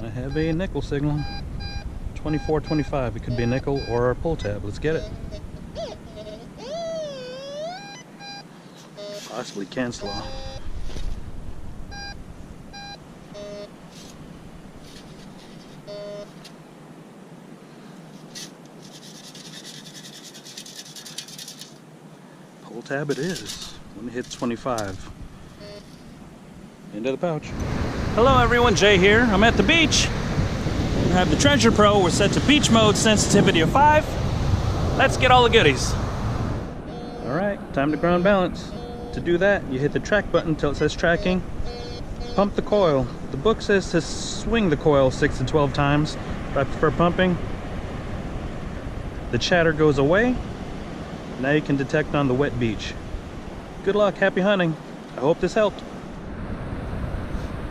I have a nickel signal. 2425. It could be a nickel or a pull tab. Let's get it. Possibly cancel off. Pull tab it is. When it hits 25. Into the pouch. Hello everyone, Jay here. I'm at the beach. We have the TreasurePro. We're set to beach mode, sensitivity of 5. Let's get all the goodies. Alright, time to ground balance. To do that, you hit the track button until it says tracking. Pump the coil. The book says to swing the coil 6 to 12 times, but I prefer pumping. The chatter goes away. Now you can detect on the wet beach. Good luck, happy hunting. I hope this helped.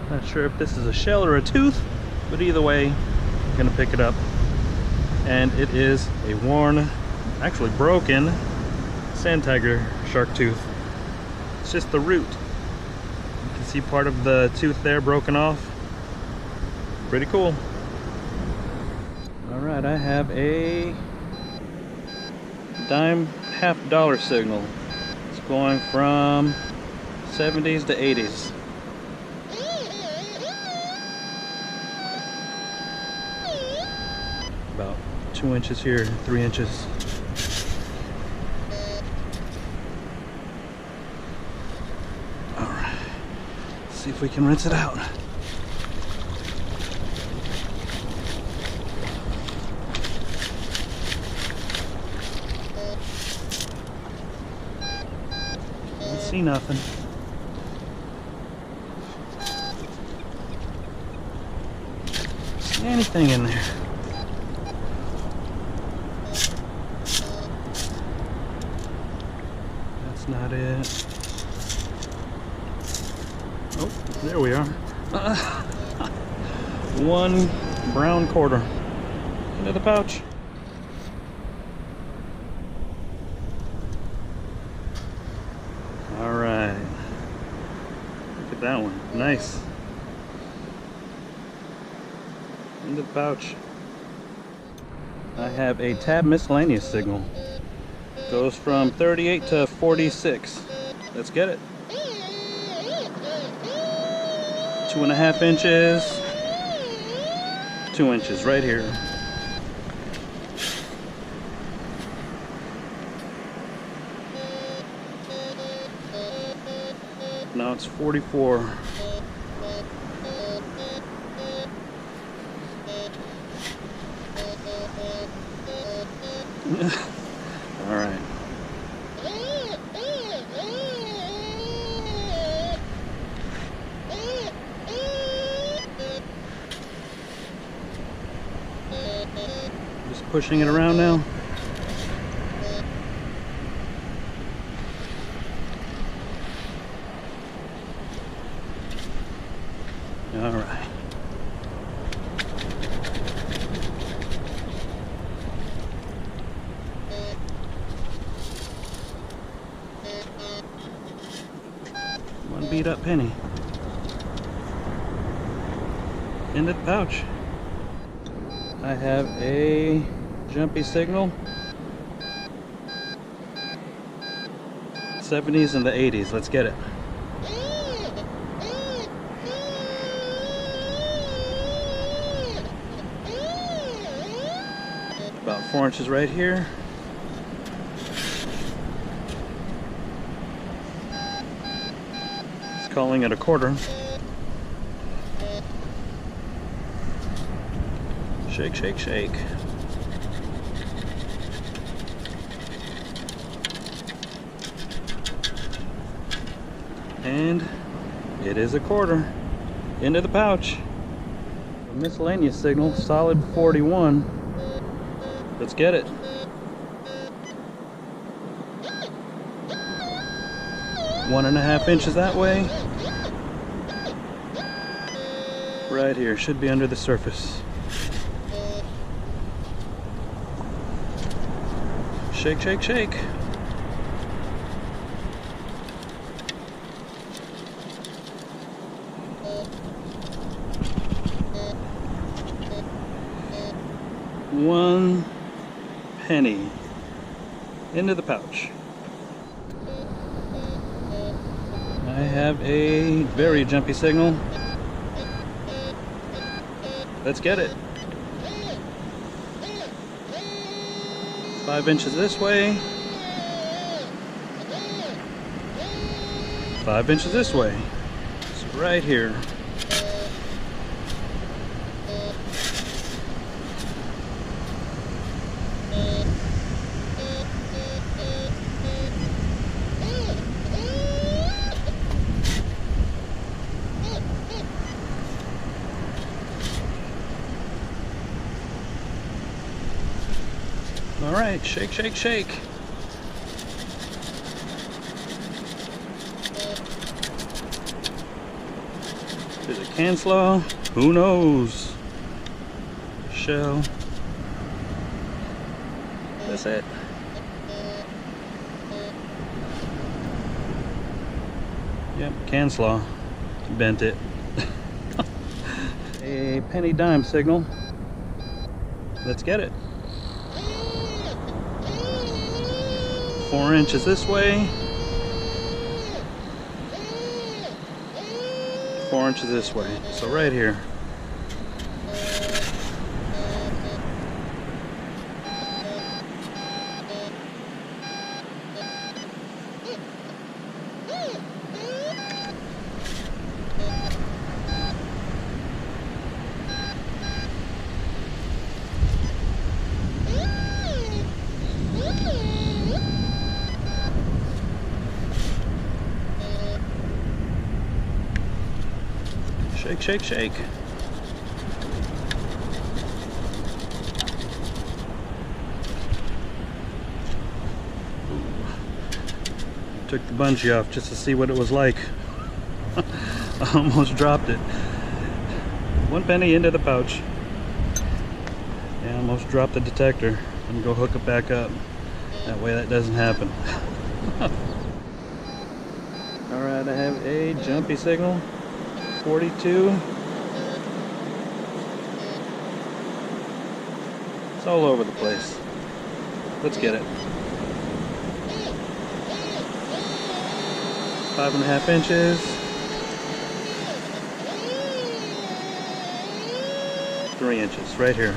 Not sure if this is a shell or a tooth, but either way, I'm gonna pick it up. And it is a worn, actually broken, sand tiger shark tooth. It's just the root. You can see part of the tooth there broken off. Pretty cool. All right, I have a dime $half signal. It's going from 70s to 80s. About 2 inches here, 3 inches. Alright, see if we can rinse it out. Don't see nothing. See anything in there? Not it. Oh, there we are. One brown quarter into the pouch. All right. Look at that one. Nice. Into the pouch. I have a tab miscellaneous signal. Goes from 38 to 46. Let's get it. 2.5 inches. 2 inches right here. Now it's 44. All right. Just pushing it around now. All right. One beat up penny. Into the pouch. I have a jumpy signal. 70s and the 80s. Let's get it. About 4 inches right here. It's calling it a quarter. Shake, shake, shake. And it is a quarter. Into the pouch. A miscellaneous signal, solid 41. Let's get it. One and a half inches that way. Right here, should be under the surface. Shake, shake, shake. 1 penny into the pouch. I have a very jumpy signal. Let's get it. 5 inches this way. 5 inches this way. So right here. All right, shake, shake, shake. Is it can slow? Who knows? Shell. That's it. Yep, can slaw. Bent it. A penny dime signal. Let's get it. 4 inches this way. 4 inches this way. So right here. Shake, shake, shake. Took the bungee off just to see what it was like. I almost dropped it. 1 penny into the pouch. Yeah, I almost dropped the detector. I'm gonna go hook it back up. That way that doesn't happen. Alright, I have a jumpy signal. 42. It's all over the place. Let's get it. 5.5 inches. 3 inches, right here.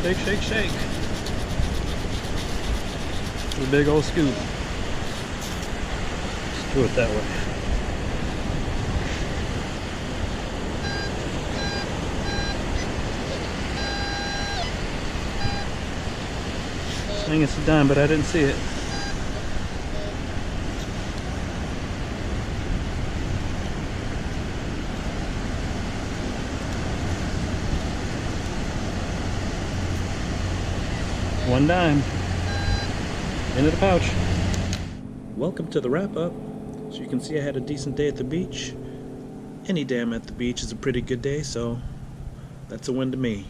Shake, shake, shake. It's a big old scoop. Let's do it that way. Saying it's a dime, but I didn't see it. $1 dime into the pouch. Welcome to the wrap-up. As you can see, I had a decent day at the beach. Any dam at the beach is a pretty good day, so that's a win to me.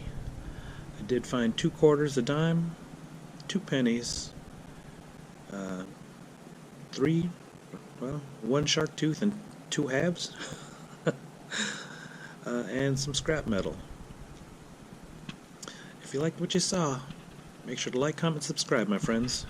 I did find 2 quarters, a dime, 2 pennies, 1 shark tooth and 2 halves, and some scrap metal. If you liked what you saw, make sure to like, comment, subscribe, my friends.